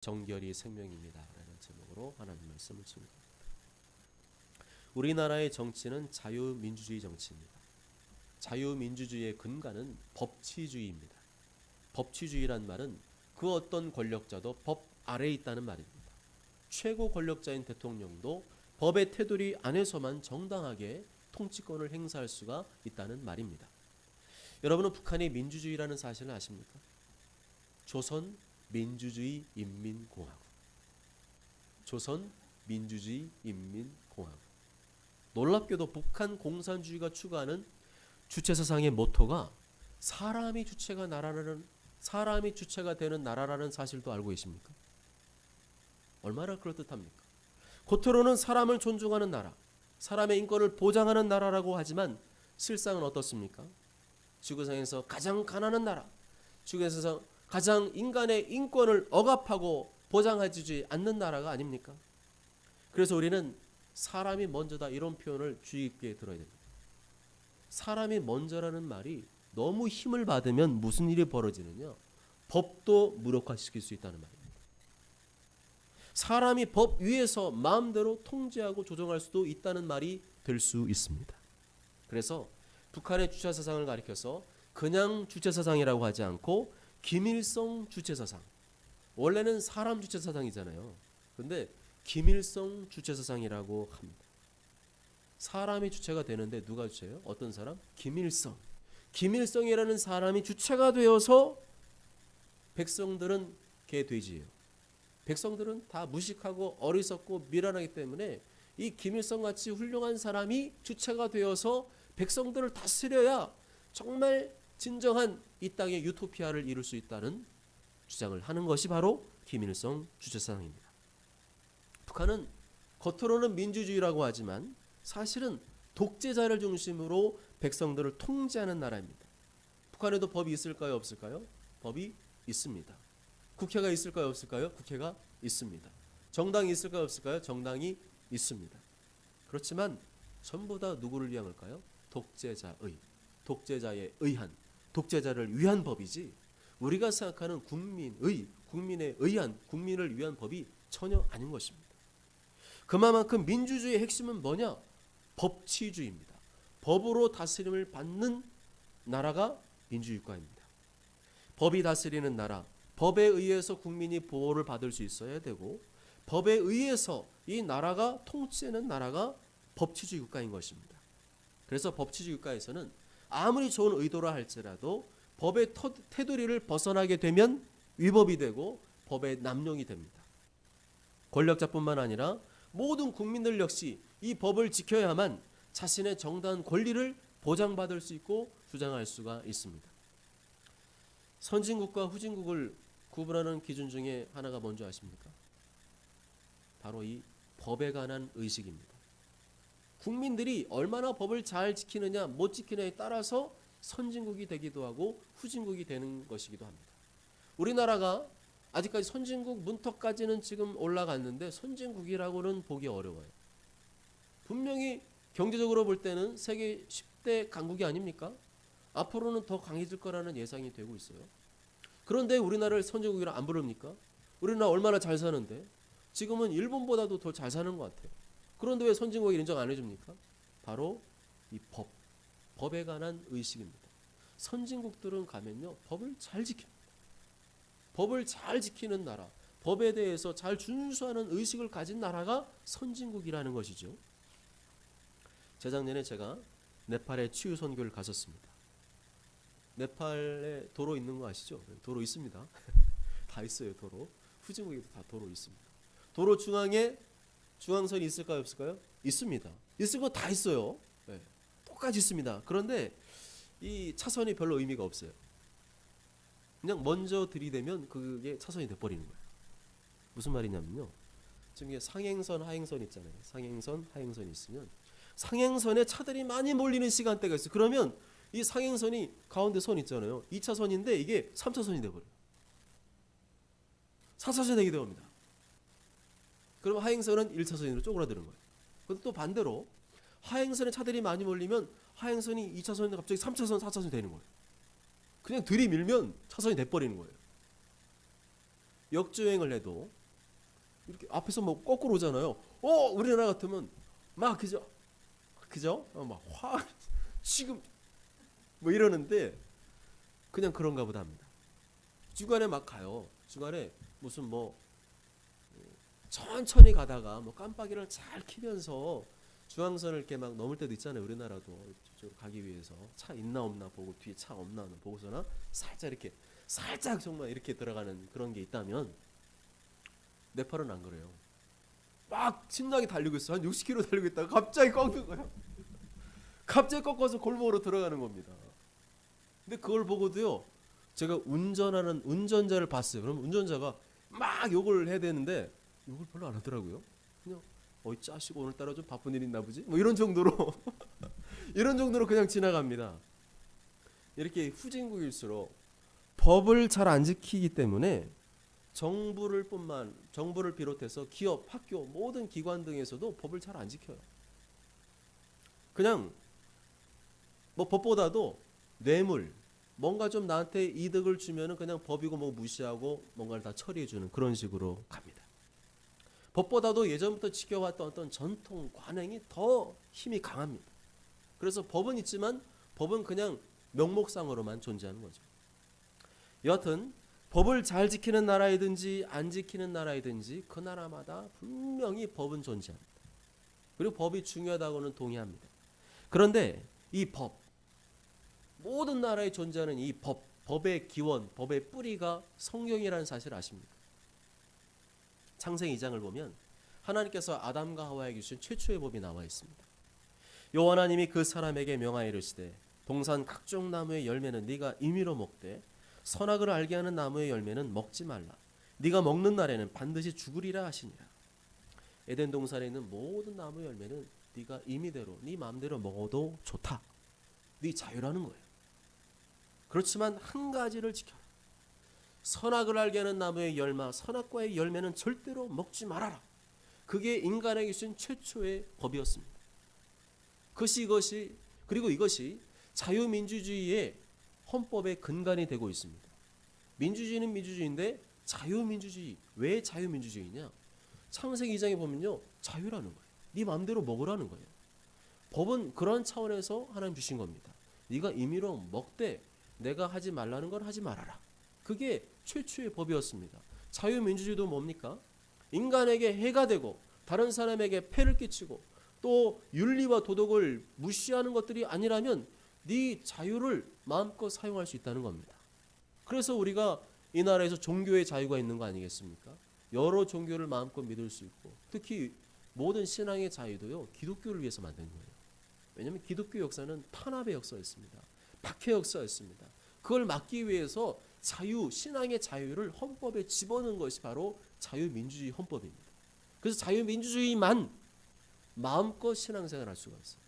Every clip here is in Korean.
정결이 생명입니다 라는 제목으로 하나님 말씀을 증거합니다. 우리나라의 정치는 자유민주주의 정치입니다. 자유민주주의의 근간은 법치주의입니다. 법치주의란 말은 그 어떤 권력자도 법 아래에 있다는 말입니다. 최고 권력자인 대통령도 법의 테두리 안에서만 정당하게 통치권을 행사할 수가 있다는 말입니다. 여러분은 북한이 민주주의라는 사실을 아십니까? 조선 민주주의 인민공화국. 조선 민주주의 인민공화국. 놀랍게도 북한 공산주의가 추구하는 주체사상의 모토가 사람이 주체가 되는 나라라는 사실도 알고 계십니까? 얼마나 그럴듯합니까? 겉으로는 사람을 존중하는 나라, 사람의 인권을 보장하는 나라라고 하지만 실상은 어떻습니까? 지구상에서 가장 가난한 나라, 지구에서 가장 인간의 인권을 억압하고 보장해주지 않는 나라가 아닙니까? 그래서 우리는 사람이 먼저다 이런 표현을 주의 깊게 들어야 됩니다. 사람이 먼저라는 말이 너무 힘을 받으면 무슨 일이 벌어지느냐? 법도 무력화시킬 수 있다는 말입니다. 사람이 법 위에서 마음대로 통제하고 조정할 수도 있다는 말이 될 수 있습니다. 그래서 북한의 주체사상을 가리켜서 그냥 주체사상이라고 하지 않고 김일성 주체사상. 원래는 사람 주체사상이잖아요. 그런데 김일성 주체사상이라고 합니다. 사람이 주체가 되는데 누가 주체예요? 어떤 사람? 김일성. 김일성이라는 사람이 주체가 되어서 백성들은 개돼지예요. 백성들은 다 무식하고 어리석고 미련하기 때문에 이 김일성같이 훌륭한 사람이 주체가 되어서 백성들을 다스려야 정말 진정한 이 땅의 유토피아를 이룰 수 있다는 주장을 하는 것이 바로 김일성 주체사상입니다. 북한은 겉으로는 민주주의라고 하지만 사실은 독재자를 중심으로 백성들을 통제하는 나라입니다. 북한에도 법이 있을까요? 없을까요? 법이 있습니다. 국회가 있을까요? 없을까요? 국회가 있습니다. 정당이 있을까요? 없을까요? 정당이 있습니다. 그렇지만 전부 다 누구를 위한 걸까요? 독재자에 의한, 독재자를 위한 법이지 우리가 생각하는 국민에 의한, 국민을 위한 법이 전혀 아닌 것입니다. 그만큼 민주주의의 핵심은 뭐냐? 법치주의입니다. 법으로 다스림을 받는 나라가 민주주의 국가입니다. 법이 다스리는 나라, 법에 의해서 국민이 보호를 받을 수 있어야 되고 법에 의해서 이 나라가 통치되는 나라가 법치주의 국가인 것입니다. 그래서 법치주의 국가에서는 아무리 좋은 의도라 할지라도 법의 테두리를 벗어나게 되면 위법이 되고 법의 남용이 됩니다. 권력자뿐만 아니라 모든 국민들 역시 이 법을 지켜야만 자신의 정당한 권리를 보장받을 수 있고 주장할 수가 있습니다. 선진국과 후진국을 구분하는 기준 중에 하나가 뭔지 아십니까? 바로 이 법에 관한 의식입니다. 국민들이 얼마나 법을 잘 지키느냐 못 지키느냐에 따라서 선진국이 되기도 하고 후진국이 되는 것이기도 합니다. 우리나라가 아직까지 선진국 문턱까지는 지금 올라갔는데 선진국이라고는 보기 어려워요. 분명히 경제적으로 볼 때는 세계 10대 강국이 아닙니까? 앞으로는 더 강해질 거라는 예상이 되고 있어요. 그런데 우리나라를 선진국이라 안 부릅니까? 우리나라 얼마나 잘 사는데 지금은 일본보다도 더 잘 사는 것 같아요. 그런데 왜 선진국이 인정 안 해줍니까? 바로 이 법에 관한 의식입니다. 선진국들은 가면요 법을 잘 지킵니다. 법을 잘 지키는 나라, 법에 대해서 잘 준수하는 의식을 가진 나라가 선진국이라는 것이죠. 재작년에 제가 네팔에 치유 선교를 갔었습니다. 네팔에 도로 있는 거 아시죠? 도로 있습니다. 다 있어요, 도로. 후진국에도 다 도로 있습니다. 도로 중앙에 중앙선이 있을까요, 없을까요? 있습니다. 있을 거 다 있어요. 네. 똑같이 있습니다. 그런데 이 차선이 별로 의미가 없어요. 그냥 먼저 들이대면 그게 차선이 돼버리는 거예요. 무슨 말이냐면요. 지금 이게 상행선, 하행선 있잖아요. 상행선, 하행선이 있으면 상행선에 차들이 많이 몰리는 시간대가 있어요. 그러면 이 상행선이 가운데 선 있잖아요. 2차선인데 이게 3차선이 돼버려요. 4차선이 되기도 합니다. 그럼 하행선은 1차선으로 쪼그라드는 거예요. 그런데 또 반대로 하행선에 차들이 많이 몰리면 하행선이 2차선인데 갑자기 3차선, 4차선이 되는 거예요. 그냥 들이밀면 차선이 돼버리는 거예요. 역주행을 해도 이렇게 앞에서 뭐 거꾸로 오잖아요. 우리나라 같으면 막 그죠? 막 지금 뭐 이러는데 그냥 그런가 보다 합니다. 중간에 막 가요. 중간에 무슨 뭐 천천히 가다가 뭐 깜빡이를 잘 켜면서 중앙선을 이렇게 막 넘을 때도 있잖아요. 우리나라도 이쪽으로 가기 위해서 차 있나 없나 보고 뒤에 차 없나 보고서나 살짝 정말 이렇게 들어가는 그런 게 있다면 네팔은 안 그래요. 막 신나게 달리고 있어. 한 60km 달리고 있다가 갑자기 꺾는 거예요. 갑자기 꺾어서 골목으로 들어가는 겁니다. 근데 그걸 보고도요, 제가 운전하는 운전자를 봤어요. 그럼 운전자가 막 욕을 해야 되는데 욕을 별로 안 하더라고요. 그냥 어이 짜식 오늘따라 좀 바쁜 일 있나 보지? 뭐 이런 정도로 이런 정도로 그냥 지나갑니다. 이렇게 후진국일수록 법을 잘 안 지키기 때문에 정부를 비롯해서 기업, 학교, 모든 기관 등에서도 법을 잘 안 지켜요. 그냥 뭐 법보다도 뇌물, 뭔가 좀 나한테 이득을 주면은 그냥 법이고 뭐 무시하고 뭔가를 다 처리해 주는 그런 식으로 갑니다. 법보다도 예전부터 지켜왔던 어떤 전통, 관행이 더 힘이 강합니다. 그래서 법은 있지만 법은 그냥 명목상으로만 존재하는 거죠. 여하튼 법을 잘 지키는 나라이든지 안 지키는 나라이든지 그 나라마다 분명히 법은 존재합니다. 그리고 법이 중요하다고는 동의합니다. 그런데 이 법, 모든 나라에 존재하는 이 법의 기원, 법의 뿌리가 성경이라는 사실 아십니까? 창세기 2장을 보면 하나님께서 아담과 하와에게 주신 최초의 법이 나와 있습니다. 여호와 하나님이 그 사람에게 명하여 이르시되 동산 각종 나무의 열매는 네가 임의로 먹되 선악을 알게 하는 나무의 열매는 먹지 말라. 네가 먹는 날에는 반드시 죽으리라 하시니라. 에덴 동산에 있는 모든 나무의 열매는 네가 임의대로 네 마음대로 먹어도 좋다. 네 자유라는 거예요. 그렇지만 한 가지를 지켜라. 선악을 알게 하는 나무의 선악과의 열매는 절대로 먹지 말아라. 그게 인간에게 주신 최초의 법이었습니다. 그리고 이것이 자유민주주의의 헌법의 근간이 되고 있습니다. 민주주의는 민주주의인데 자유민주주의, 왜 자유민주주의냐? 창세기 2장에 보면요, 자유라는 거예요. 네 마음대로 먹으라는 거예요. 법은 그런 차원에서 하나님 주신 겁니다. 네가 임의로 먹되 내가 하지 말라는 건 하지 말아라. 그게 최초의 법이었습니다. 자유민주주의도 뭡니까? 인간에게 해가 되고 다른 사람에게 폐를 끼치고 또 윤리와 도덕을 무시하는 것들이 아니라면 네 자유를 마음껏 사용할 수 있다는 겁니다. 그래서 우리가 이 나라에서 종교의 자유가 있는 거 아니겠습니까? 여러 종교를 마음껏 믿을 수 있고 특히 모든 신앙의 자유도요, 기독교를 위해서 만든 거예요. 왜냐하면 기독교 역사는 탄압의 역사였습니다. 박해 역사였습니다. 그걸 막기 위해서 신앙의 자유를 헌법에 집어넣은 것이 바로 자유민주주의 헌법입니다. 그래서 자유민주주의만 마음껏 신앙생활 할 수가 있어요.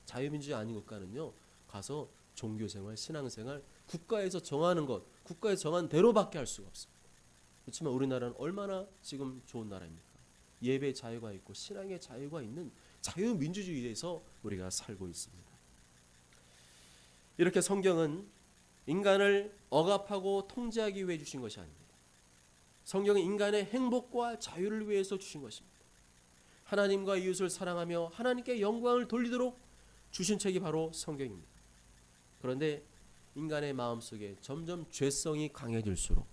자유민주주의 아닌 국가는요, 가서 종교생활, 신앙생활, 국가에서 정하는 것, 국가에서 정한 대로밖에 할 수가 없습니다. 그렇지만 우리나라는 얼마나 지금 좋은 나라입니까? 예배의 자유가 있고 신앙의 자유가 있는 자유민주주의에서 우리가 살고 있습니다. 이렇게 성경은 인간을 억압하고 통제하기 위해 주신 것이 아닙니다. 성경은 인간의 행복과 자유를 위해서 주신 것입니다. 하나님과 이웃을 사랑하며 하나님께 영광을 돌리도록 주신 책이 바로 성경입니다. 그런데 인간의 마음속에 점점 죄성이 강해질수록,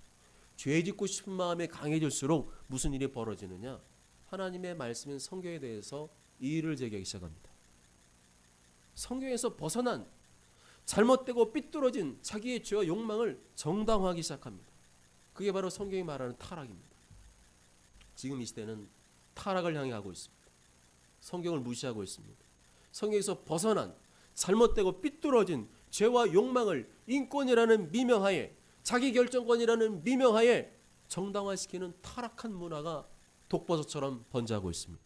죄 짓고 싶은 마음이 강해질수록 무슨 일이 벌어지느냐? 하나님의 말씀인 성경에 대해서 이의를 제기하기 시작합니다. 성경에서 벗어난 잘못되고 삐뚤어진 자기의 죄와 욕망을 정당화하기 시작합니다. 그게 바로 성경이 말하는 타락입니다. 지금 이 시대는 타락을 향해 가고 있습니다. 성경을 무시하고 있습니다. 성경에서 벗어난 잘못되고 삐뚤어진 죄와 욕망을 인권이라는 미명하에, 자기 결정권이라는 미명하에 정당화시키는 타락한 문화가 독버섯처럼 번져가고 있습니다.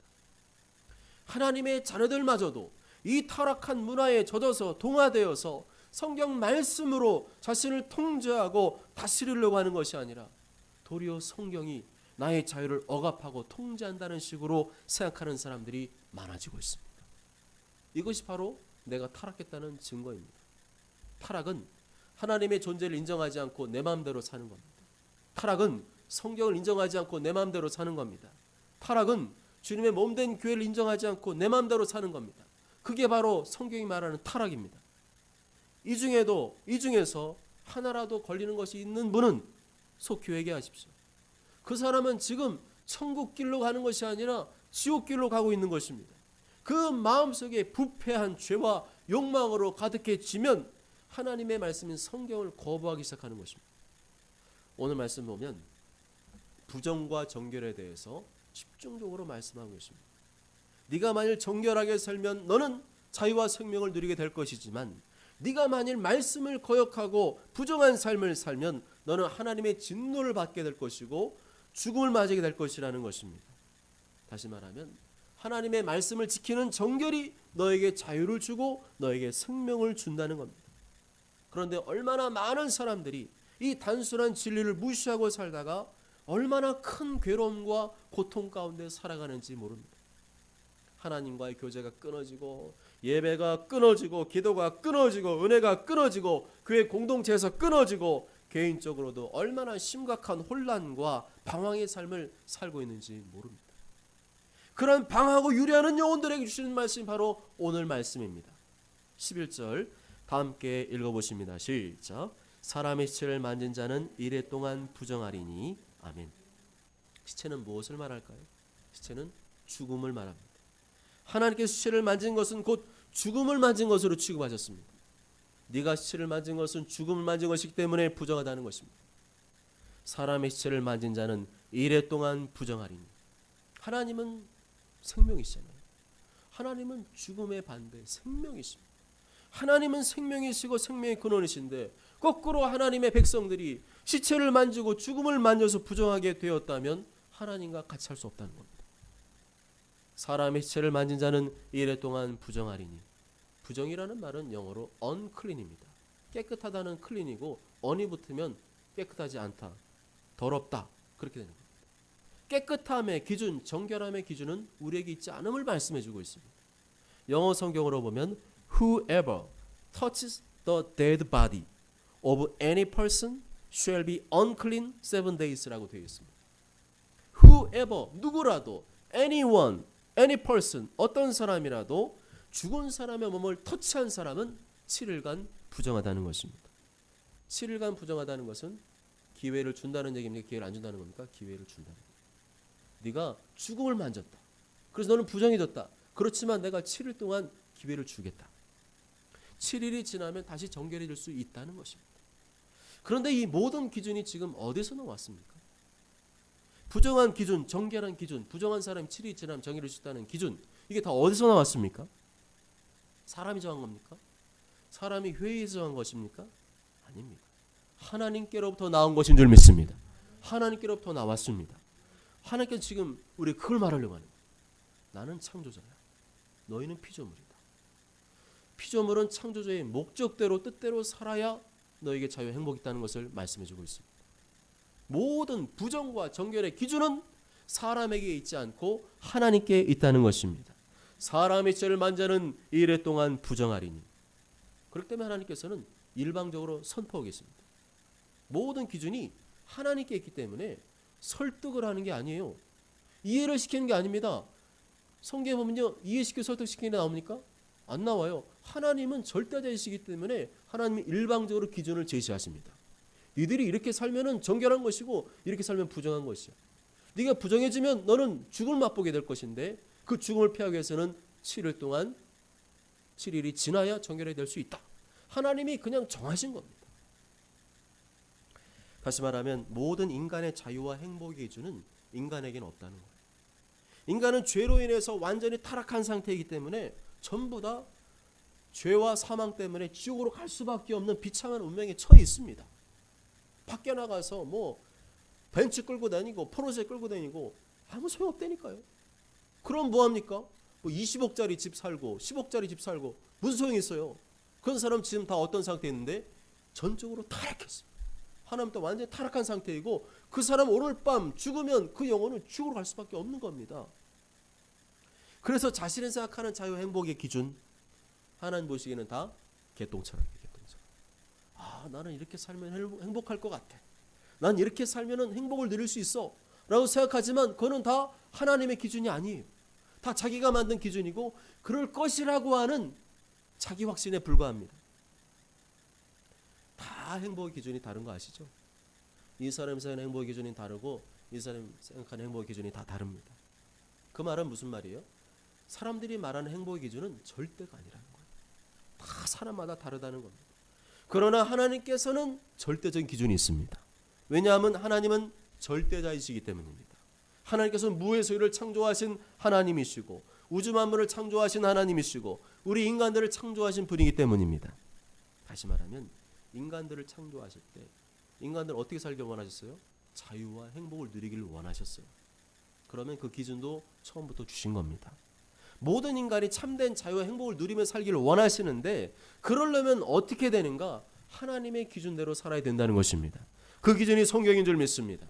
하나님의 자녀들마저도 이 타락한 문화에 젖어서 동화되어서 성경 말씀으로 자신을 통제하고 다스리려고 하는 것이 아니라 도리어 성경이 나의 자유를 억압하고 통제한다는 식으로 생각하는 사람들이 많아지고 있습니다. 이것이 바로 내가 타락했다는 증거입니다. 타락은 하나님의 존재를 인정하지 않고 내 마음대로 사는 겁니다. 타락은 성경을 인정하지 않고 내 마음대로 사는 겁니다. 타락은 주님의 몸된 교회를 인정하지 않고 내 마음대로 사는 겁니다. 그게 바로 성경이 말하는 타락입니다. 이 중에서 하나라도 걸리는 것이 있는 분은 속히 회개하십시오. 그 사람은 지금 천국 길로 가는 것이 아니라 지옥 길로 가고 있는 것입니다. 그 마음속에 부패한 죄와 욕망으로 가득해지면 하나님의 말씀인 성경을 거부하기 시작하는 것입니다. 오늘 말씀 보면 부정과 정결에 대해서 집중적으로 말씀하고 있습니다. 네가 만일 정결하게 살면 너는 자유와 생명을 누리게 될 것이지만 네가 만일 말씀을 거역하고 부정한 삶을 살면 너는 하나님의 진노를 받게 될 것이고 죽음을 맞이하게 될 것이라는 것입니다. 다시 말하면 하나님의 말씀을 지키는 정결이 너에게 자유를 주고 너에게 생명을 준다는 겁니다. 그런데 얼마나 많은 사람들이 이 단순한 진리를 무시하고 살다가 얼마나 큰 괴로움과 고통 가운데 살아가는지 모릅니다. 하나님과의 교제가 끊어지고 예배가 끊어지고 기도가 끊어지고 은혜가 끊어지고 교회 공동체에서 끊어지고 개인적으로도 얼마나 심각한 혼란과 방황의 삶을 살고 있는지 모릅니다. 그런 방하고 유리하는 영혼들에게 주시는 말씀이 바로 오늘 말씀입니다. 11절 다 함께 읽어보십니다. 시작. 사람의 시체를 만진 자는 이래 동안 부정하리니. 아멘. 시체는 무엇을 말할까요? 시체는 죽음을 말합니다. 하나님께서 시체를 만진 것은 곧 죽음을 만진 것으로 취급하셨습니다. 네가 시체를 만진 것은 죽음을 만진 것이기 때문에 부정하다는 것입니다. 사람의 시체를 만진 자는 이래 동안 부정하리니. 하나님은 생명이시잖아요. 하나님은 죽음의 반대 생명이십니다. 하나님은 생명이시고 생명의 근원이신데 거꾸로 하나님의 백성들이 시체를 만지고 죽음을 만져서 부정하게 되었다면 하나님과 같이 할 수 없다는 겁니다. 사람의 시체를 만진 자는 이래 동안 부정하리니. 부정이라는 말은 영어로 unclean입니다. 깨끗하다는 clean이고 on이 붙으면 깨끗하지 않다, 더럽다 그렇게 되는 겁니다. 깨끗함의 기준, 정결함의 기준은 우리에게 있지 않음을 말씀해주고 있습니다. 영어 성경으로 보면 Whoever touches the dead body of any person shall be unclean 7 days라고 되어 있습니다. Whoever, 누구라도, anyone, any person, 어떤 사람이라도 죽은 사람의 몸을 터치한 사람은 7일간 부정하다는 것입니다. 7일간 부정하다는 것은 기회를 준다는 얘기입니까? 기회를 안 준다는 겁니까? 기회를 준다는 겁니다. 네가 죽음을 만졌다. 그래서 너는 부정해졌다. 그렇지만 내가 7일 동안 기회를 주겠다. 7일이 지나면 다시 정결해질 수 있다는 것입니다. 그런데 이 모든 기준이 지금 어디서 나왔습니까? 부정한 기준, 정결한 기준, 부정한 사람이 7일이 지나면 정결해질 수 있다는 기준, 이게 다 어디서 나왔습니까? 사람이 정한 겁니까? 사람이 회의에서 정한 것입니까? 아닙니다. 하나님께로부터 나온 것인 줄 믿습니다. 하나님께로부터 나왔습니다. 하나님께서 지금 우리 그걸 말하려고 하는 거예요. 나는 창조자야. 너희는 피조물이다. 피조물은 창조주의 목적대로 뜻대로 살아야 너에게 자유와 행복이 있다는 것을 말씀해주고 있습니다. 모든 부정과 정결의 기준은 사람에게 있지 않고 하나님께 있다는 것입니다. 사람의 시체를 만자는 이래 동안 부정하리니. 그렇기 때문에 하나님께서는 일방적으로 선포하고 계십니다. 모든 기준이 하나님께 있기 때문에 설득을 하는 게 아니에요. 이해를 시키는 게 아닙니다. 성경에 보면요, 이해시켜 설득시키는 게 나옵니까? 안 나와요. 하나님은 절대자이시기 때문에 하나님이 일방적으로 기준을 제시하십니다. 니들이 이렇게 살면은 정결한 것이고 이렇게 살면 부정한 것이야. 네가 부정해지면 너는 죽음을 맛보게 될 것인데 그 죽음을 피하기 위해서는 7일 동안 7일이 지나야 정결이 될 수 있다. 하나님이 그냥 정하신 겁니다. 다시 말하면 모든 인간의 자유와 행복의 기준은 인간에게는 없다는 거예요. 인간은 죄로 인해서 완전히 타락한 상태이기 때문에 전부 다 죄와 사망 때문에 지옥으로 갈 수밖에 없는 비참한 운명에 처해 있습니다. 밖에 나가서 뭐 벤츠 끌고 다니고 포르쉐 끌고 다니고 아무 소용없다니까요. 그럼 뭐합니까? 뭐 20억짜리 집 살고 10억짜리 집 살고 무슨 소용이 있어요? 그런 사람 지금 다 어떤 상태에 있는데 전적으로 타락했습니다. 하나님도 완전히 타락한 상태이고 그 사람 오늘 밤 죽으면 그 영혼은 지옥으로 갈 수밖에 없는 겁니다. 그래서 자신이 생각하는 자유 행복의 기준, 하나님 보시기에는 다 개똥처럼. 아, 나는 이렇게 살면 행복할 것 같아. 난 이렇게 살면은 행복을 누릴 수 있어 라고 생각하지만 그거는 다 하나님의 기준이 아니에요. 다 자기가 만든 기준이고 그럴 것이라고 하는 자기 확신에 불과합니다. 다 행복의 기준이 다른 거 아시죠? 이 사람이 생각하는 행복의 기준이 다르고 이 사람이 생각하는 행복의 기준이 다 다릅니다. 그 말은 무슨 말이에요? 사람들이 말하는 행복의 기준은 절대가 아니라는 거예요. 다 사람마다 다르다는 겁니다. 그러나 하나님께서는 절대적인 기준이 있습니다. 왜냐하면 하나님은 절대자이시기 때문입니다. 하나님께서는 무의 소유를 창조하신 하나님이시고 우주 만물을 창조하신 하나님이시고 우리 인간들을 창조하신 분이기 때문입니다. 다시 말하면 인간들을 창조하실 때 인간들은 어떻게 살길 원하셨어요? 자유와 행복을 누리기를 원하셨어요. 그러면 그 기준도 처음부터 주신 겁니다. 모든 인간이 참된 자유와 행복을 누리며 살기를 원하시는데 그러려면 어떻게 되는가? 하나님의 기준대로 살아야 된다는 것입니다. 그 기준이 성경인 줄 믿습니다.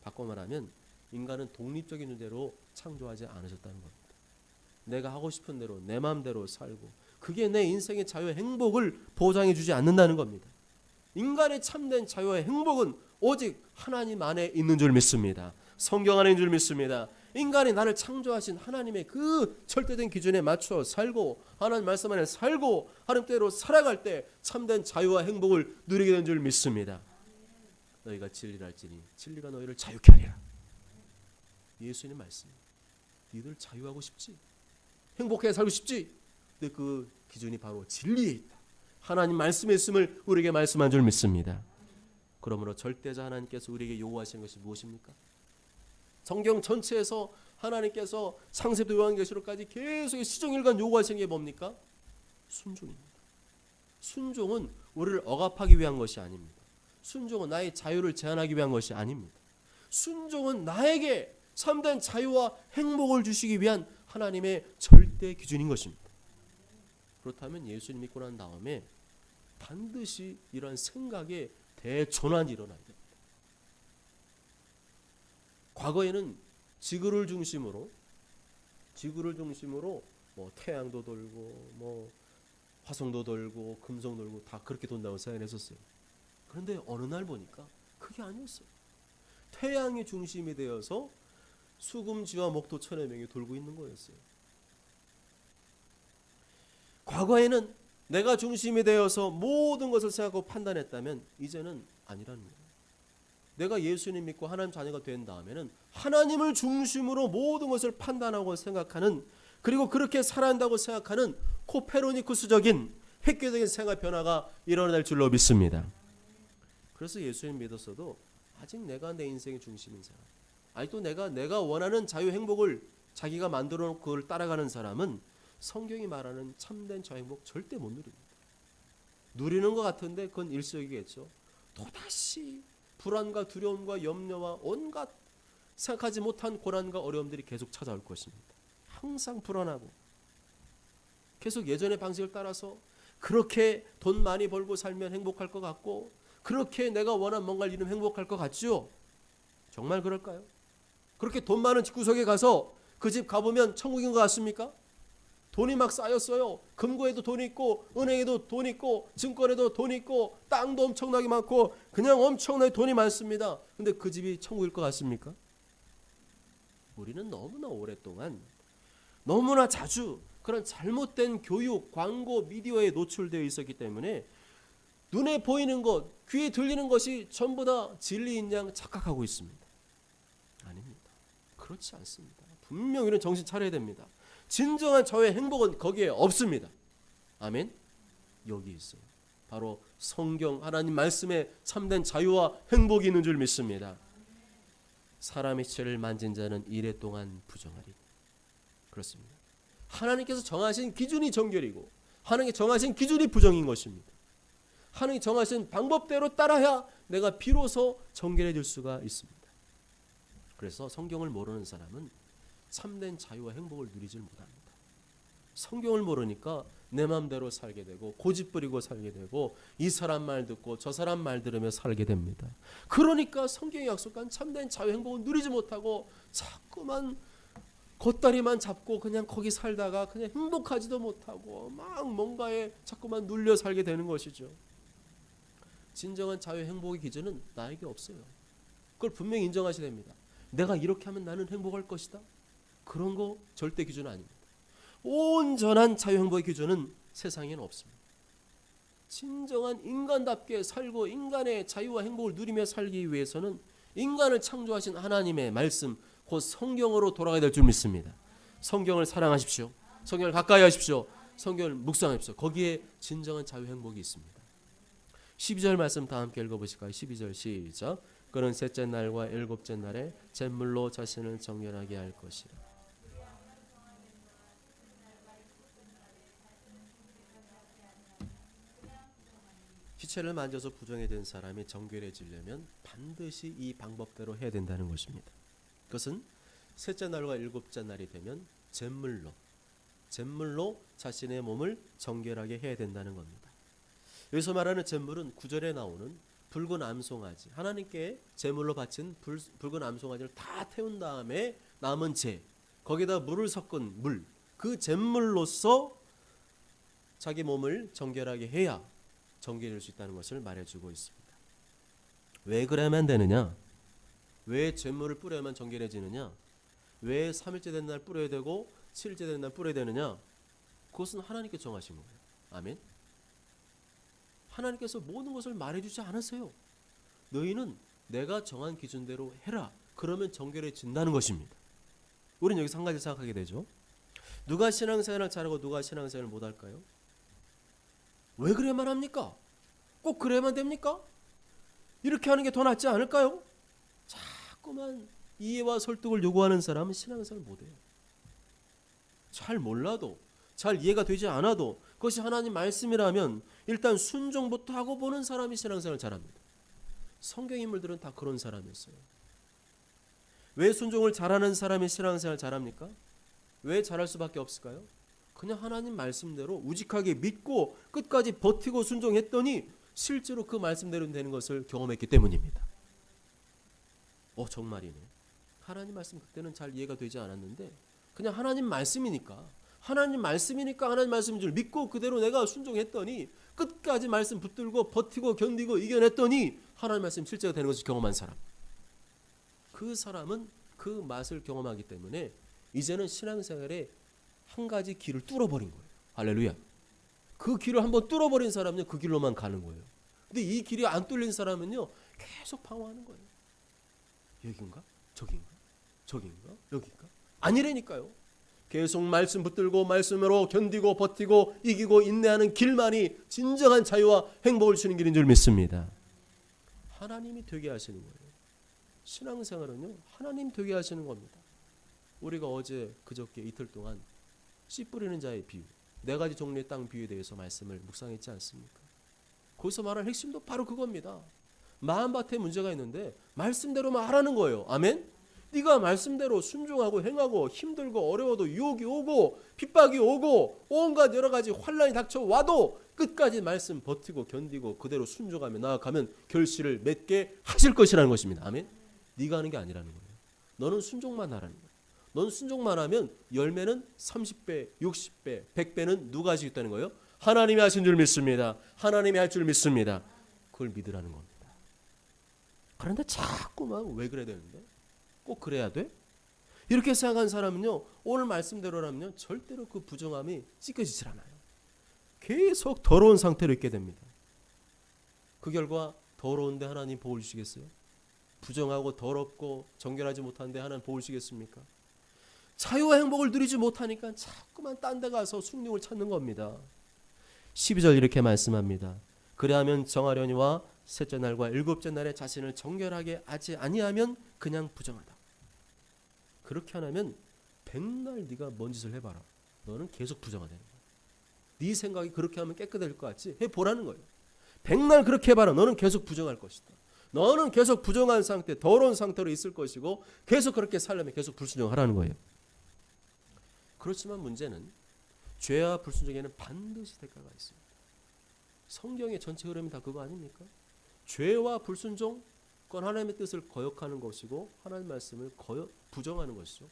바꿔 말하면 인간은 독립적인 존재로 창조하지 않으셨다는 겁니다. 내가 하고 싶은 대로 내 마음대로 살고 그게 내 인생의 자유와 행복을 보장해 주지 않는다는 겁니다. 인간의 참된 자유와 행복은 오직 하나님 안에 있는 줄 믿습니다. 성경 안에 있는 줄 믿습니다. 인간이 나를 창조하신 하나님의 그 절대된 기준에 맞춰 살고 하나님 말씀 안에 살고 하나님대로 살아갈 때 참된 자유와 행복을 누리게 된 줄 믿습니다. 너희가 진리를 알지니 진리가 너희를 자유케 하리라. 예수님 말씀. 너희들 자유하고 싶지? 행복하게 살고 싶지? 근데 그 기준이 바로 진리에 있다. 하나님 말씀에 있음을 우리에게 말씀한 줄 믿습니다. 그러므로 절대자 하나님께서 우리에게 요구하시는 것이 무엇입니까? 성경 전체에서 하나님께서 창세부터 요한계시록까지 계속 시종일관 요구하시는 게 뭡니까? 순종입니다. 순종은 우리를 억압하기 위한 것이 아닙니다. 순종은 나의 자유를 제한하기 위한 것이 아닙니다. 순종은 나에게 참된 자유와 행복을 주시기 위한 하나님의 절대 기준인 것입니다. 그렇다면 예수님 믿고 난 다음에 반드시 이러한 생각에 대전환이 일어나야 됩니다. 과거에는 지구를 중심으로 뭐 태양도 돌고 뭐 화성도 돌고 금성 돌고 다 그렇게 돈다고 생각했었어요. 그런데 어느 날 보니까 그게 아니었어요. 태양이 중심이 되어서 수금지와 목도 천의 명이 돌고 있는 거였어요. 과거에는 내가 중심이 되어서 모든 것을 생각하고 판단했다면 이제는 아니라는 거예요. 내가 예수님 믿고 하나님 자녀가 된 다음에는 하나님을 중심으로 모든 것을 판단하고 생각하는 그리고 그렇게 살아야 한다고 생각하는 코페르니쿠스적인 획기적인 생활 변화가 일어날 줄로 믿습니다. 그래서 예수님 믿었어도 아직 내가 내 인생의 중심인 사람, 아직도 내가 원하는 자유 행복을 자기가 만들어 놓고 그걸 따라가는 사람은 성경이 말하는 참된 자유 행복 절대 못 누립니다. 누리는 것 같은데 그건 일시적이겠죠. 또다시 불안과 두려움과 염려와 온갖 생각하지 못한 고난과 어려움들이 계속 찾아올 것입니다. 항상 불안하고 계속 예전의 방식을 따라서 그렇게 돈 많이 벌고 살면 행복할 것 같고 그렇게 내가 원한 뭔가를 이루면 행복할 것 같죠? 정말 그럴까요? 그렇게 돈 많은 집구석에 가서 그 집 가보면 천국인 것 같습니까? 돈이 막 쌓였어요. 금고에도 돈 있고 은행에도 돈 있고 증권에도 돈 있고 땅도 엄청나게 많고 그냥 엄청나게 돈이 많습니다. 근데 그 집이 천국일 것 같습니까? 우리는 너무나 오랫동안 너무나 자주 그런 잘못된 교육, 광고, 미디어에 노출되어 있었기 때문에 눈에 보이는 것, 귀에 들리는 것이 전부 다 진리인 양 착각하고 있습니다. 아닙니다. 그렇지 않습니다. 분명히 우리는 정신 차려야 됩니다. 진정한 저의 행복은 거기에 없습니다. 아멘. 여기 있어요. 바로 성경 하나님 말씀에 참된 자유와 행복이 있는 줄 믿습니다. 사람의 죄를 만진 자는 이래 동안 부정하리. 그렇습니다. 하나님께서 정하신 기준이 정결이고 하나님께 정하신 기준이 부정인 것입니다. 하나님이 정하신 방법대로 따라야 내가 비로소 정결해질 수가 있습니다. 그래서 성경을 모르는 사람은 참된 자유와 행복을 누리질 못합니다. 성경을 모르니까 내 마음대로 살게 되고 고집 부리고 살게 되고 이 사람 말 듣고 저 사람 말 들으며 살게 됩니다. 그러니까 성경이 약속한 참된 자유 행복을 누리지 못하고 자꾸만 겉다리만 잡고 그냥 거기 살다가 그냥 행복하지도 못하고 막 뭔가에 자꾸만 눌려 살게 되는 것이죠. 진정한 자유 행복의 기준은 나에게 없어요. 그걸 분명히 인정하셔야 됩니다. 내가 이렇게 하면 나는 행복할 것이다. 그런 거 절대 기준은 아닙니다. 온전한 자유 행복의 기준은 세상에는 없습니다. 진정한 인간답게 살고 인간의 자유와 행복을 누리며 살기 위해서는 인간을 창조하신 하나님의 말씀, 곧 성경으로 돌아가야 될 줄 믿습니다. 성경을 사랑하십시오. 성경을 가까이 하십시오. 성경을 묵상하십시오. 거기에 진정한 자유 행복이 있습니다. 12절 말씀 다 함께 읽어보실까요? 12절 시작. 그는 셋째 날과 일곱째 날에 잿물로 자신을 정결하게 할 것이라. 시체를 만져서 부정이 된 사람이 정결해지려면 반드시 이 방법대로 해야 된다는 것입니다. 그것은 셋째 날과 일곱째 날이 되면 잿물로 자신의 몸을 정결하게 해야 된다는 겁니다. 여기서 말하는 잿물은 9절에 나오는 붉은 암송아지, 하나님께 제물로 바친 붉은 암송아지를 다 태운 다음에 남은 재, 거기다 물을 섞은 물, 그 잿물로서 자기 몸을 정결하게 해야 정결할 수 있다는 것을 말해주고 있습니다. 왜 그래야만 되느냐? 왜 잿물을 뿌려야만 정결해지느냐? 왜 3일째 된 날 뿌려야 되고 7일째 된 날 뿌려야 되느냐? 그것은 하나님께 정하신 거예요. 아멘. 하나님께서 모든 것을 말해주지 않으세요. 너희는 내가 정한 기준대로 해라. 그러면 정결해진다는 것입니다. 우리는 여기서 한 가지 생각하게 되죠. 누가 신앙생활을 잘하고 누가 신앙생활을 못할까요? 왜 그래야만 합니까? 꼭 그래야만 됩니까? 이렇게 하는 게 더 낫지 않을까요? 자꾸만 이해와 설득을 요구하는 사람은 신앙생활을 못해요. 잘 몰라도, 잘 이해가 되지 않아도 그것이 하나님 말씀이라면 일단 순종부터 하고 보는 사람이 신앙생활을 잘합니다. 성경 인물들은 다 그런 사람이었어요. 왜 순종을 잘하는 사람이 신앙생활을 잘합니까? 왜 잘할 수밖에 없을까요? 그냥 하나님 말씀대로 우직하게 믿고 끝까지 버티고 순종했더니 실제로 그 말씀대로 되는 것을 경험했기 때문입니다. 정말이네. 하나님 말씀 그때는 잘 이해가 되지 않았는데 그냥 하나님 말씀이니까 하나님 말씀인 줄 믿고 그대로 내가 순종했더니 끝까지 말씀 붙들고 버티고 견디고 이겨냈더니 하나님 말씀 실제가 되는 것을 경험한 사람, 그 사람은 그 맛을 경험하기 때문에 이제는 신앙생활에 한 가지 길을 뚫어버린 거예요. 할렐루야. 그 길을 한번 뚫어버린 사람은요 그 길로만 가는 거예요. 근데 이 길이 안 뚫린 사람은요 계속 방황하는 거예요. 여긴가? 저긴가? 여긴가? 아니라니까요. 계속 말씀 붙들고 말씀으로 견디고 버티고 이기고 인내하는 길만이 진정한 자유와 행복을 주는 길인 줄 믿습니다. 하나님이 되게 하시는 거예요. 신앙생활은요 하나님 되게 하시는 겁니다. 우리가 어제 그저께 이틀 동안 씨 뿌리는 자의 비유, 4가지 종류의 땅 비유에 대해서 말씀을 묵상했지 않습니까? 거기서 말하는 핵심도 바로 그겁니다. 마음밭에 문제가 있는데 말씀대로만 하라는 거예요. 아멘? 네가 말씀대로 순종하고 행하고 힘들고 어려워도 유혹이 오고 핍박이 오고 온갖 여러 가지 환난이 닥쳐와도 끝까지 말씀 버티고 견디고 그대로 순종하며 나아가면 결실을 맺게 하실 것이라는 것입니다. 아멘? 네가 하는 게 아니라는 거예요. 너는 순종만 하라는 거예요. 넌 순종만 하면 열매는 30배, 60배, 100배는 누가 할 수 있다는 거예요? 하나님이 하신 줄 믿습니다. 하나님이 할 줄 믿습니다. 그걸 믿으라는 겁니다. 그런데 자꾸만 왜 그래야 되는데? 꼭 그래야 돼? 이렇게 생각한 사람은요 오늘 말씀대로라면요 절대로 그 부정함이 찢겨지질 않아요. 계속 더러운 상태로 있게 됩니다. 그 결과 더러운데 하나님 복을 주시겠어요? 부정하고 더럽고 정결하지 못한데 하나님 복을 주시겠습니까? 자유와 행복을 누리지 못하니까 자꾸만 딴 데 가서 숭늉을 찾는 겁니다. 12절 이렇게 말씀합니다. 그래야면 정하려니와 셋째 날과 일곱째 날에 자신을 정결하게 하지 아니하면 그냥 부정하다. 그렇게 안 하면 백날 네가 뭔 짓을 해봐라. 너는 계속 부정하다는 거야. 네 생각이 그렇게 하면 깨끗해질 것 같지? 해보라는 거예요. 백날 그렇게 해봐라. 너는 계속 부정할 것이다. 너는 계속 부정한 상태, 더러운 상태로 있을 것이고 계속 그렇게 살려면 계속 불순종하라는 거예요. 그렇지만 문제는 죄와 불순종에는 반드시 대가가 있습니다. 성경의 전체 흐름이 다 그거 아닙니까? 죄와 불순종, 그건 하나님의 뜻을 거역하는 것이고 하나님의 말씀을 부정하는 것이죠.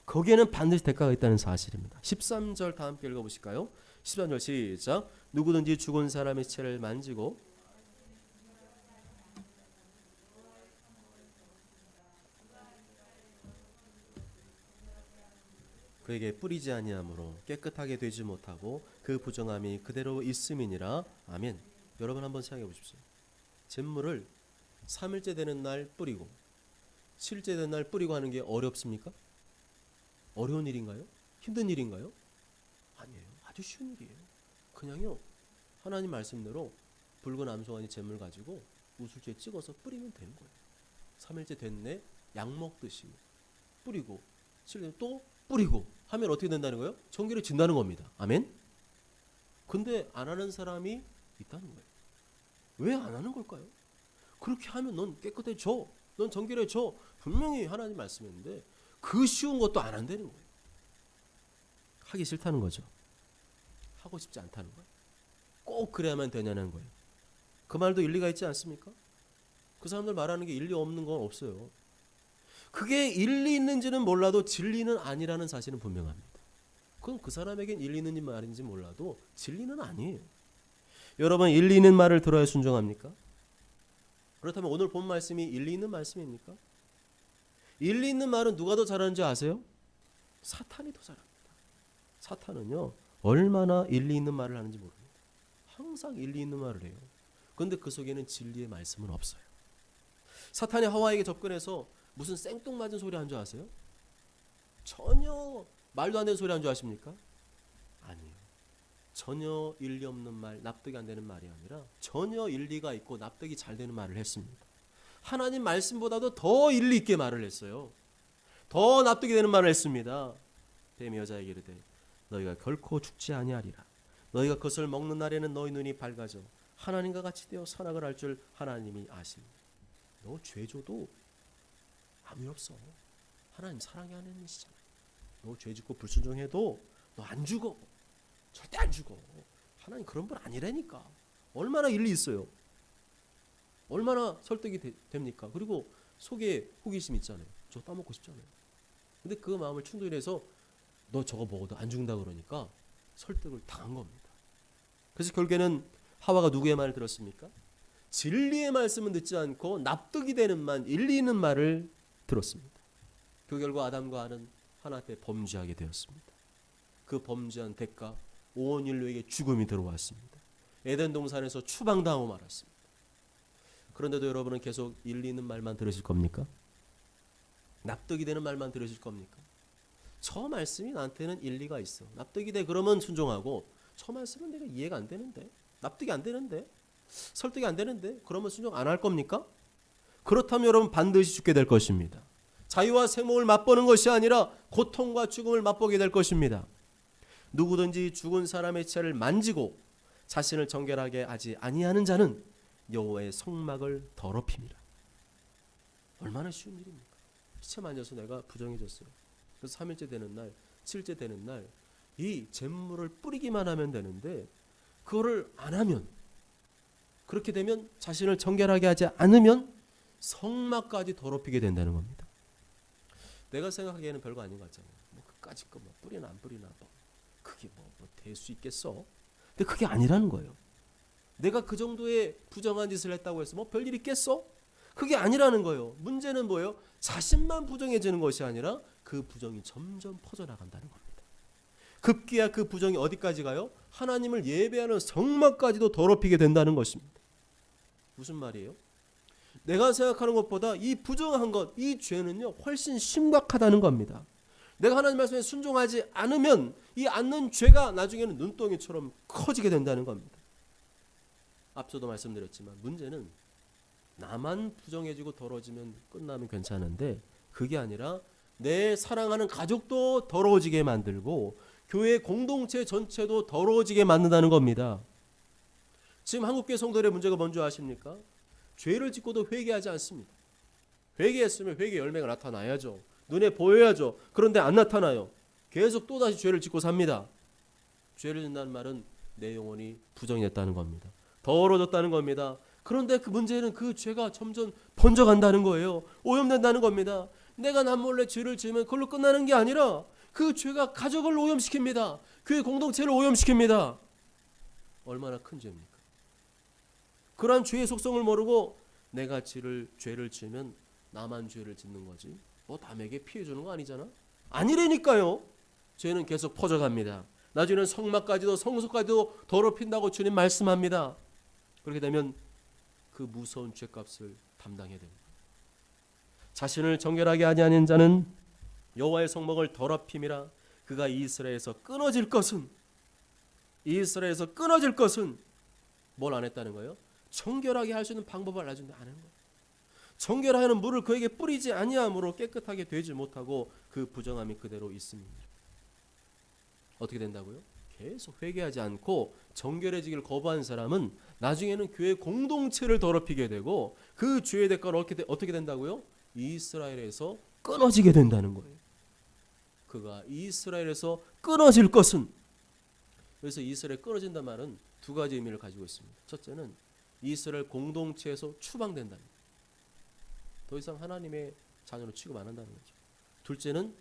거기에는 반드시 대가가 있다는 사실입니다. 13절 다 함께 읽어보실까요? 13절 시작. 누구든지 죽은 사람의 시체를 만지고 그에게 뿌리지 아니함으로 깨끗하게 되지 못하고 그 부정함이 그대로 있음이니라. 아멘. 여러분 한번 생각해 보십시오. 잿물을 3일째 되는 날 뿌리고 7일째 되는 날 뿌리고 하는 게 어렵습니까? 어려운 일인가요? 힘든 일인가요? 아니에요. 아주 쉬운 일이에요. 그냥요, 하나님 말씀대로 붉은 암송아지 잿물 가지고 우술주에 찍어서 뿌리면 되는 거예요. 3일째 됐네, 약 먹듯이 뿌리고 7일째 또 뿌리고 하면 어떻게 된다는 거예요? 정결해 진다는 겁니다. 아멘. 근데 안 하는 사람이 있다는 거예요. 왜 안 하는 걸까요? 그렇게 하면 넌 깨끗해져, 넌 정결해져, 분명히 하나님 말씀했는데 그 쉬운 것도 안 한다는 거예요. 하기 싫다는 거죠. 하고 싶지 않다는 거예요. 꼭 그래야만 되냐는 거예요. 그 말도 일리가 있지 않습니까? 그 사람들 말하는 게 일리 없는 건 없어요. 그게 일리 있는지는 몰라도 진리는 아니라는 사실은 분명합니다. 그건 그 사람에겐 일리 있는 말인지 몰라도 진리는 아니에요. 여러분, 일리 있는 말을 들어야 순종합니까? 그렇다면 오늘 본 말씀이 일리 있는 말씀입니까? 일리 있는 말은 누가 더 잘하는지 아세요? 사탄이 더 잘합니다. 사탄은요, 얼마나 일리 있는 말을 하는지 모릅니다. 항상 일리 있는 말을 해요. 그런데 그 속에는 진리의 말씀은 없어요. 사탄이 하와에게 접근해서 무슨 생뚱맞은 소리 한 줄 아세요? 전혀 말도 안 되는 소리 한 줄 아십니까? 아니에요. 전혀 일리 없는 말, 납득이 안 되는 말이 아니라 전혀 일리가 있고 납득이 잘 되는 말을 했습니다. 하나님 말씀보다도 더 일리 있게 말을 했어요. 더 납득이 되는 말을 했습니다. 뱀이 여자에게 이르되 너희가 결코 죽지 아니하리라. 너희가 그것을 먹는 날에는 너희 눈이 밝아져 하나님과 같이 되어 선악을 알 줄 하나님이 아십니다. 너 죄줘도 아무 일 없어. 하나님 사랑이 하나님이시잖아요. 너 죄짓고 불순종해도 너 안 죽어. 절대 안 죽어. 하나님 그런 분 아니라니까. 얼마나 일리 있어요. 얼마나 설득이 됩니까? 그리고 속에 호기심 있잖아요. 저 따먹고 싶잖아요. 근데 그 마음을 충돌해서 너 저거 먹어도 안 죽는다 그러니까 설득을 당한 겁니다. 그래서 결국에는 하와가 누구의 말을 들었습니까? 진리의 말씀은 듣지 않고 납득이 되는 말, 일리 있는 말을 들었습니다. 그 결과 아담과 하와는 하나 앞에 범죄하게 되었습니다. 그 범죄한 대가 온 인류에게 죽음이 들어왔습니다. 에덴 동산에서 추방당하고 말았습니다. 그런데도 여러분은 계속 일리 있는 말만 들으실 겁니까? 납득이 되는 말만 들으실 겁니까? 저 말씀이 나한테는 일리가 있어. 납득이 돼. 그러면 순종하고 저 말씀은 내가 이해가 안 되는데, 납득이 안 되는데, 설득이 안 되는데 그러면 순종 안 할 겁니까? 그렇다면 여러분 반드시 죽게 될 것입니다. 자유와 생목을 맛보는 것이 아니라 고통과 죽음을 맛보게 될 것입니다. 누구든지 죽은 사람의 치아를 만지고 자신을 정결하게 하지 아니하는 자는 여호와의 성막을 더럽힙니다. 얼마나 쉬운 일입니까? 시체 만져서 내가 부정해졌어요. 그래서 3일째 되는 날, 7일째 되는 날 이 잿물을 뿌리기만 하면 되는데 그거를 안 하면, 그렇게 되면 자신을 정결하게 하지 않으면 성막까지 더럽히게 된다는 겁니다. 내가 생각하기에는 별거 아닌 것 같잖아요. 뭐 그까짓 거 뭐 뿌리나 안 뿌리나 뭐 그게 뭐 될 수 있겠어? 근데 그게 아니라는 거예요. 내가 그 정도의 부정한 짓을 했다고 해서 뭐 별일 있겠어? 그게 아니라는 거예요. 문제는 뭐예요? 자신만 부정해지는 것이 아니라 그 부정이 점점 퍼져나간다는 겁니다. 급기야 그 부정이 어디까지 가요? 하나님을 예배하는 성막까지도 더럽히게 된다는 것입니다. 무슨 말이에요? 내가 생각하는 것보다 이 부정한 것, 이 죄는요 훨씬 심각하다는 겁니다. 내가 하나님 말씀에 순종하지 않으면 이 않는 죄가 나중에는 눈덩이처럼 커지게 된다는 겁니다. 앞서도 말씀드렸지만 문제는 나만 부정해지고 더러워지면 끝나면 괜찮은데 그게 아니라 내 사랑하는 가족도 더러워지게 만들고 교회 공동체 전체도 더러워지게 만든다는 겁니다. 지금 한국교회 성도들의 문제가 뭔지 아십니까? 죄를 짓고도 회개하지 않습니다. 회개했으면 회개 열매가 나타나야죠. 눈에 보여야죠. 그런데 안 나타나요. 계속 또다시 죄를 짓고 삽니다. 죄를 짓는다는 말은 내 영혼이 부정했다는 겁니다. 더러워졌다는 겁니다. 그런데 그 문제는 그 죄가 점점 번져간다는 거예요. 오염된다는 겁니다. 내가 남몰래 죄를 지으면 그걸로 끝나는 게 아니라 그 죄가 가족을 오염시킵니다. 교회 공동체를 오염시킵니다. 얼마나 큰 죄입니까? 그러한 죄의 속성을 모르고 내가 죄를 지으면 나만 죄를 짓는 거지 뭐 남에게 피해 주는 거 아니잖아. 아니라니까요. 죄는 계속 퍼져갑니다. 나중에는 성막까지도 성소까지도 더럽힌다고 주님 말씀합니다. 그렇게 되면 그 무서운 죄값을 담당해야 됩니다. 자신을 정결하게 하지 않은 자는 여호와의 성막을 더럽힘이라. 그가 이스라엘에서 끊어질 것은 뭘 안 했다는 거예요? 정결하게 할 수 있는 방법을 알려준다 안 하는 거예요. 정결하는 물을 그에게 뿌리지 아니함으로 깨끗하게 되지 못하고 그 부정함이 그대로 있습니다. 어떻게 된다고요? 계속 회개하지 않고 정결해지기를 거부한 사람은 나중에는 교회 공동체를 더럽히게 되고 그 죄의 대가로 어떻게 된다고요? 이스라엘에서 끊어지게 된다는 거예요. 그가 이스라엘에서 끊어질 것은, 그래서 이스라엘 끊어진다는 말은 두 가지 의미를 가지고 있습니다. 첫째는 이스라엘 공동체에서 추방된다는 거예요. 더 이상 하나님의 자녀로 취급 안 한다는 거죠. 둘째는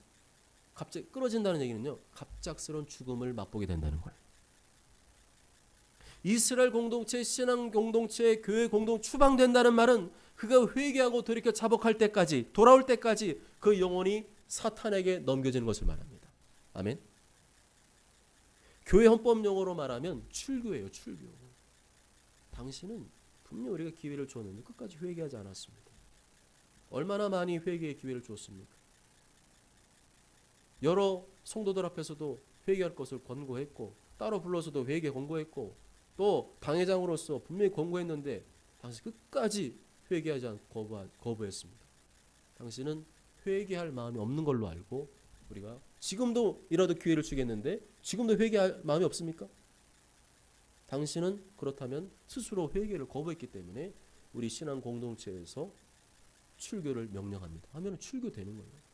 갑자기 끊어진다는 얘기는요, 갑작스러운 죽음을 맛보게 된다는 거예요. 이스라엘 공동체, 신앙 공동체, 교회 공동 추방된다는 말은 그가 회개하고 돌이켜 자복할 때까지, 돌아올 때까지 그 영혼이 사탄에게 넘겨지는 것을 말합니다. 아멘. 교회 헌법 용어로 말하면 출교예요. 출교. 당신은 분명 우리가 기회를 줬는데 끝까지 회개하지 않았습니다. 얼마나 많이 회개의 기회를 줬습니까? 여러 성도들 앞에서도 회개할 것을 권고했고, 따로 불러서도 회개 권고했고, 또 당회장으로서 분명히 권고했는데 당신 끝까지 회개하지 않고 거부했습니다. 당신은 회개할 마음이 없는 걸로 알고, 우리가 지금도 이라도 기회를 주겠는데 지금도 회개할 마음이 없습니까? 당신은 그렇다면 스스로 회개를 거부했기 때문에 우리 신앙 공동체에서 출교를 명령합니다. 하면 출교되는 거예요.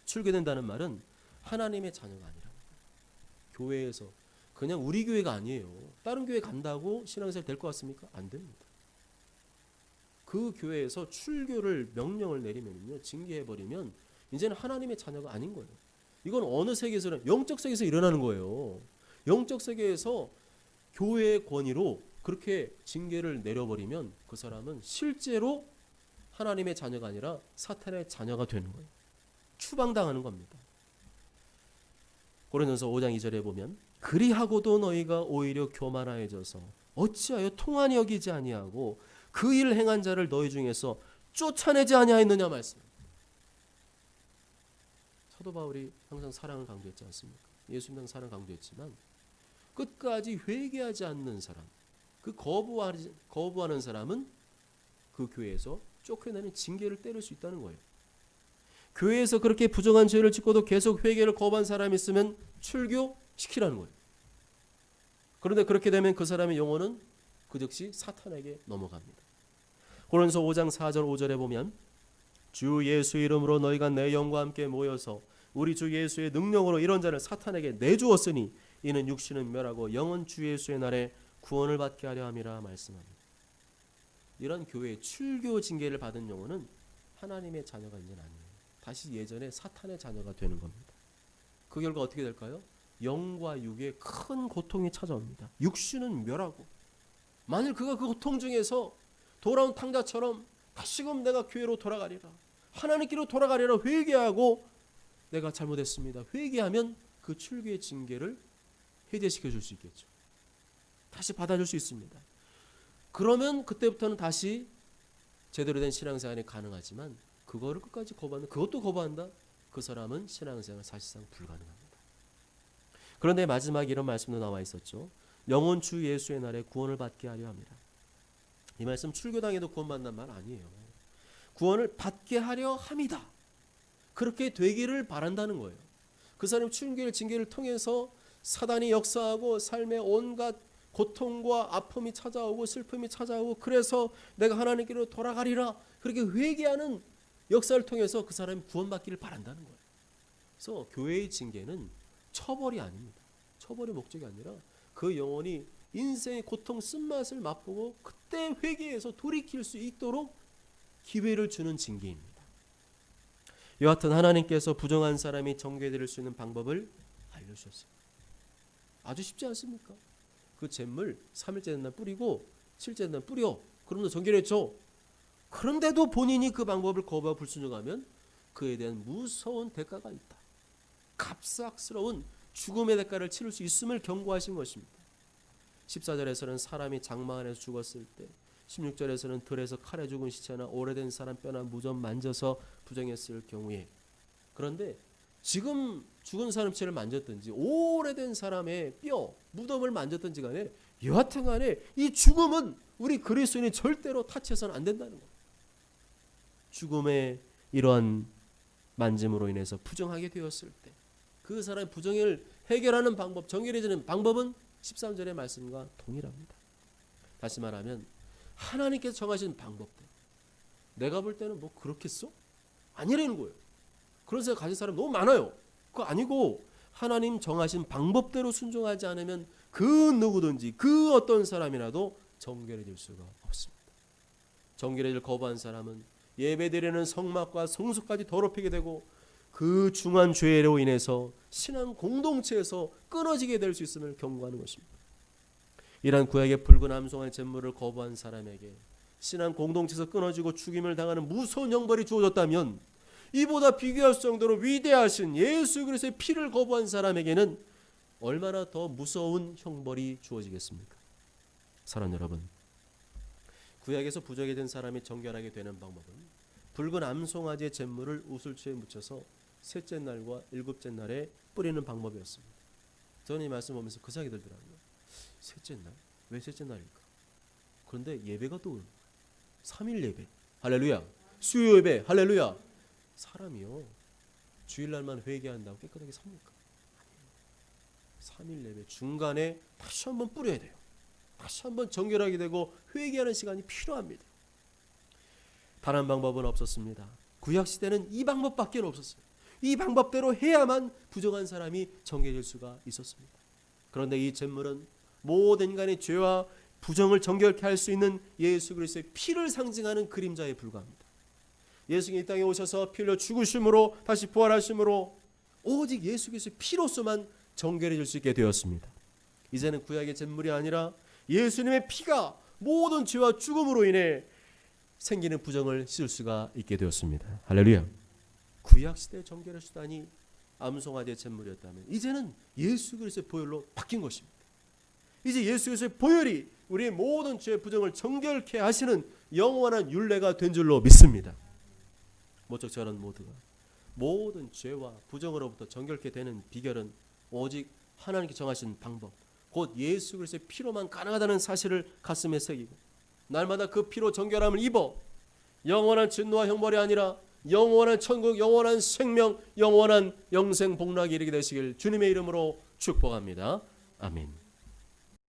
출교된다는 말은 하나님의 자녀가 아니라는 거예요. 교회에서 그냥 우리 교회가 아니에요. 다른 교회 간다고 신앙생활 될 것 같습니까? 안 됩니다. 그 교회에서 출교를 명령을 내리면요, 징계해버리면 이제는 하나님의 자녀가 아닌 거예요. 이건 어느 세계에서는 영적 세계에서 일어나는 거예요. 영적 세계에서 교회의 권위로 그렇게 징계를 내려버리면 그 사람은 실제로 하나님의 자녀가 아니라 사탄의 자녀가 되는 거예요. 추방당하는 겁니다. 고린도전서 5장 2절에 보면 그리하고도 너희가 오히려 교만하여져서 어찌하여 통한이 여기지 아니하고 그 일 행한 자를 너희 중에서 쫓아내지 아니하였느냐 말씀. 사도 바울이 항상 사랑을 강조했지 않습니까? 예수님은 사랑 강조했지만 끝까지 회개하지 않는 사람, 그 거부하는 사람은 그 교회에서 쫓겨내는 징계를 때릴 수 있다는 거예요. 교회에서 그렇게 부정한 죄를 짓고도 계속 회개를 거부한 사람이 있으면 출교시키라는 거예요. 그런데 그렇게 되면 그 사람의 영혼은 그 즉시 사탄에게 넘어갑니다. 고린도서 5장 4절 5절에 보면 주 예수 이름으로 너희가 내 영과 함께 모여서 우리 주 예수의 능력으로 이런 자를 사탄에게 내주었으니 이는 육신은 멸하고 영은 주 예수의 날에 구원을 받게 하려 함이라 말씀합니다. 이런 교회의 출교 징계를 받은 영혼은 하나님의 자녀가 이제는 아니에요. 다시 예전에 사탄의 자녀가 되는 겁니다. 그 결과 어떻게 될까요? 영과 육에 큰 고통이 찾아옵니다. 육신은 멸하고, 만일 그가 그 고통 중에서 돌아온 탕자처럼 다시금 내가 교회로 돌아가리라, 하나님께로 돌아가리라 회개하고 내가 잘못했습니다, 회개하면 그 출교의 징계를 해제시켜 줄 수 있겠죠. 다시 받아줄 수 있습니다. 그러면 그때부터는 다시 제대로 된 신앙생활이 가능하지만 그거를 끝까지 거부한다, 그것도 거부한다, 그 사람은 신앙생활 사실상 불가능합니다. 그런데 마지막에 이런 말씀도 나와 있었죠. 영혼 주 예수의 날에 구원을 받게 하려 함이라. 이 말씀 출교당해도 구원받는 말 아니에요. 구원을 받게 하려 함이다. 그렇게 되기를 바란다는 거예요. 그 사람이 출교의 징계를 통해서 사단이 역사하고 삶의 온갖 고통과 아픔이 찾아오고 슬픔이 찾아오고, 그래서 내가 하나님께로 돌아가리라, 그렇게 회개하는 역사를 통해서 그 사람이 구원받기를 바란다는 거예요. 그래서 교회의 징계는 처벌이 아닙니다. 처벌의 목적이 아니라 그 영혼이 인생의 고통 쓴맛을 맛보고 그때 회개해서 돌이킬 수 있도록 기회를 주는 징계입니다. 여하튼 하나님께서 부정한 사람이 정죄될 수 있는 방법을 알려주셨어요. 아주 쉽지 않습니까? 그 잿물 3일째 된 날 뿌리고 7일째 된 날 뿌려, 그러면 정결했죠. 그런데도 본인이 그 방법을 거부하고 불순종하면 그에 대한 무서운 대가가 있다. 갑작스러운 죽음의 대가를 치를 수 있음을 경고하신 것입니다. 14절에서는 사람이 장막 안에서 죽었을 때, 16절에서는 들에서 칼에 죽은 시체나 오래된 사람 뼈나 무덤 만져서 부정했을 경우에, 그런데 지금 죽은 사람 체를 만졌든지 오래된 사람의 뼈, 무덤을 만졌든지 간에 여하튼 간에 이 죽음은 우리 그리스도인이 절대로 타치해서는 안 된다는 거예요. 죽음의 이러한 만짐으로 인해서 부정하게 되었을 때 그 사람의 부정을 해결하는 방법, 정결해지는 방법은 13절의 말씀과 동일합니다. 다시 말하면 하나님께서 정하신 방법대로, 내가 볼 때는 뭐 그렇겠어? 아니라는 거예요. 그런 생각 가진 사람 너무 많아요. 그거 아니고 하나님 정하신 방법대로 순종하지 않으면 그 누구든지 그 어떤 사람이라도 정결해질 수가 없습니다. 정결해질 거부한 사람은 예배드리는 성막과 성소까지 더럽히게 되고 그 중한 죄로 인해서 신앙 공동체에서 끊어지게 될 수 있음을 경고하는 것입니다. 이러한 구약의 붉은 암송한 제물을 거부한 사람에게 신앙 공동체에서 끊어지고 죽임을 당하는 무서운 형벌이 주어졌다면, 이보다 비교할 수 정도로 위대하신 예수 그리스도의 피를 거부한 사람에게는 얼마나 더 무서운 형벌이 주어지겠습니까? 사랑하는 여러분, 구약에서 부정이 된 사람이 정결하게 되는 방법은 붉은 암송아지의 잿물을 우슬초에 묻혀서 셋째 날과 일곱째 날에 뿌리는 방법이었습니다. 저는 이 말씀 보면서 그 생각이 들더라고요. 셋째 날? 왜 셋째 날일까? 그런데 예배가 또 3일 예배, 할렐루야. 수요 예배, 할렐루야. 사람이요, 주일날만 회개한다고 깨끗하게 삽니까? 아니에요. 3일 예배 중간에 다시 한번 뿌려야 돼요. 다시 한번 정결하게 되고 회개하는 시간이 필요합니다. 다른 방법은 없었습니다. 구약시대는 이 방법밖에 없었어요. 이 방법대로 해야만 부정한 사람이 정결해질 수가 있었습니다. 그런데 이 잿물은 모든 인간의 죄와 부정을 정결케 할 수 있는 예수 그리스도의 피를 상징하는 그림자에 불과합니다. 예수님이 이 땅에 오셔서 피 흘려 죽으심으로 다시 부활하심으로 오직 예수 그리스도의 피로서만 정결해질 수 있게 되었습니다. 이제는 구약의 잿물이 아니라 예수님의 피가 모든 죄와 죽음으로 인해 생기는 부정을 씻을 수가 있게 되었습니다. 할렐루야. 구약시대의 정결의 수단이 암송아지의 잿물이었다면 이제는 예수 그리스도의 보혈로 바뀐 것입니다. 이제 예수 그리스도의 보혈이 우리의 모든 죄의 부정을 정결케 하시는 영원한 율례가 된 줄로 믿습니다. 모쪼록 저는 모두가 모든 죄와 부정으로부터 정결케 되는 비결은 오직 하나님께 정하신 방법, 곧 예수 그리스도의 피로만 가능하다는 사실을 가슴에 새기고 날마다 그 피로 정결함을 입어 영원한 진노와 형벌이 아니라 영원한 천국, 영원한 생명, 영원한 영생 복락에 이르게 되시길 주님의 이름으로 축복합니다. 아멘.